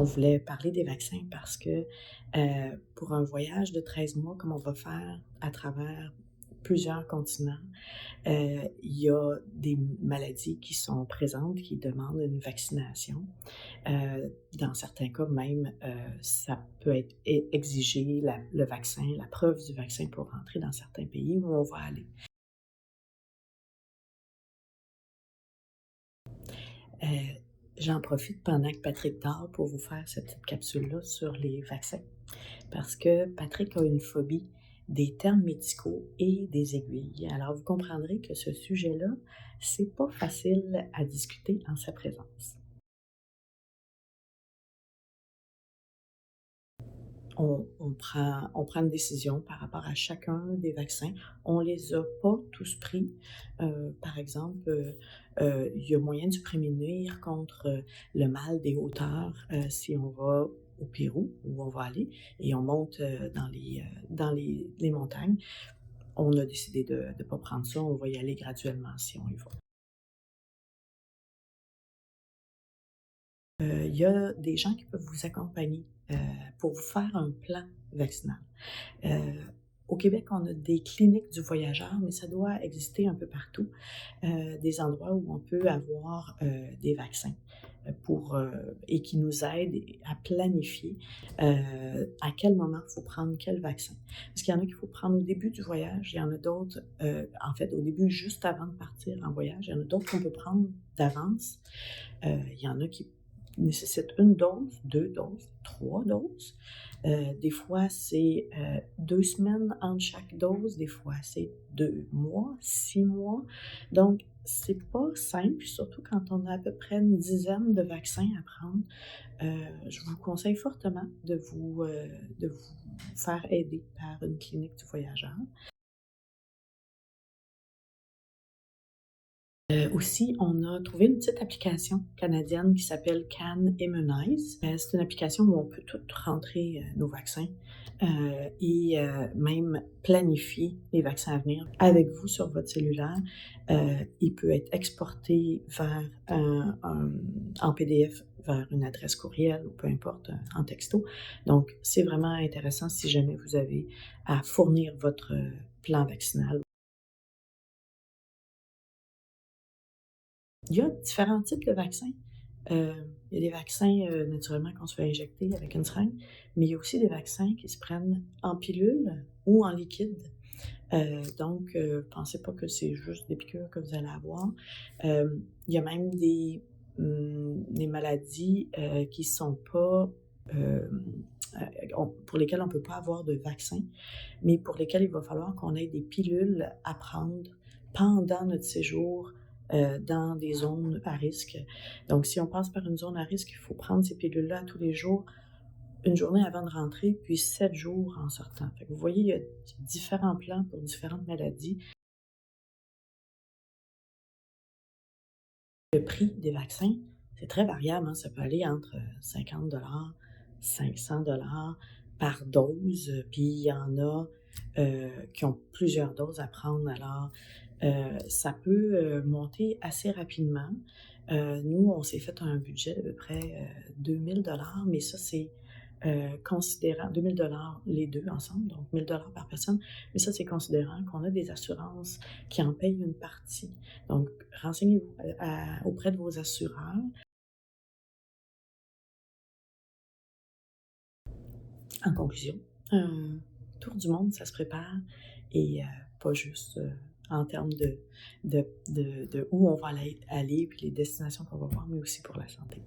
On voulait parler des vaccins parce que pour un voyage de 13 mois, comme on va faire à travers plusieurs continents, il y a des maladies qui sont présentes, qui demandent une vaccination. Dans certains cas même, ça peut être exigé le vaccin, la preuve du vaccin pour rentrer dans certains pays où on va aller. Euh, J'en profite pendant que Patrick dort pour vous faire cette petite capsule-là sur les vaccins. Parce que Patrick a une phobie des termes médicaux et des aiguilles. Alors, vous comprendrez que ce sujet-là, c'est pas facile à discuter en sa présence. On prend une décision par rapport à chacun des vaccins. On les a pas tous pris. Par exemple, il y a moyen de se prémunir contre le mal des hauteurs si on va au Pérou, où on va aller, et on monte dans les montagnes. On a décidé de ne pas prendre ça. On va y aller graduellement si on y va. Il y a des gens qui peuvent vous accompagner pour vous faire un plan vaccinal. Euh, Au Québec, on a des cliniques du voyageur, mais ça doit exister un peu partout, des endroits où on peut avoir des vaccins et qui nous aident à planifier à quel moment il faut prendre quel vaccin. Parce qu'il y en a qu'il faut prendre au début du voyage, il y en a d'autres, en fait, au début, juste avant de partir en voyage, il y en a d'autres qu'on peut prendre d'avance. Il y en a qui nécessitent une dose, 2 doses, 3 doses. Des fois, c'est 2 semaines entre chaque dose. Des fois, c'est 2 mois, 6 mois. Donc, c'est pas simple, surtout quand on a à peu près une dizaine de vaccins à prendre. Je vous conseille fortement de vous faire aider par une clinique du voyageur. Aussi, on a trouvé une petite application canadienne qui s'appelle Can Immunize. C'est une application où on peut tout rentrer nos vaccins et même planifier les vaccins à venir avec vous sur votre cellulaire. Il peut être exporté en PDF vers une adresse courriel ou peu importe, en texto. Donc, c'est vraiment intéressant si jamais vous avez à fournir votre plan vaccinal. Il y a différents types de vaccins. Il y a des vaccins naturellement qu'on se fait injecter avec une seringue, mais il y a aussi des vaccins qui se prennent en pilule ou en liquide. Donc, pensez pas que c'est juste des piqûres que vous allez avoir. Il y a même des maladies qui sont pas pour lesquelles on ne peut pas avoir de vaccin, mais pour lesquelles il va falloir qu'on ait des pilules à prendre pendant notre séjour dans des zones à risque. Donc, si on passe par une zone à risque, il faut prendre ces pilules-là tous les jours, une journée avant de rentrer, puis 7 jours en sortant. Fait que vous voyez, il y a différents plans pour différentes maladies. Le prix des vaccins, c'est très variable, hein. Ça peut aller entre 50 $, 500 $ par dose, puis il y en a qui ont plusieurs doses à prendre. Alors, ça peut monter assez rapidement. Nous, on s'est fait un budget d'à peu près 2000 $, mais ça, c'est considérant 2000 $ les deux ensemble, donc 1000 $ par personne, mais ça, c'est considérant qu'on a des assurances qui en payent une partie. Donc, renseignez-vous auprès de vos assureurs. En conclusion, un tour du monde, ça se prépare et pas juste en termes de où on va aller puis les destinations qu'on va voir, mais aussi pour la santé.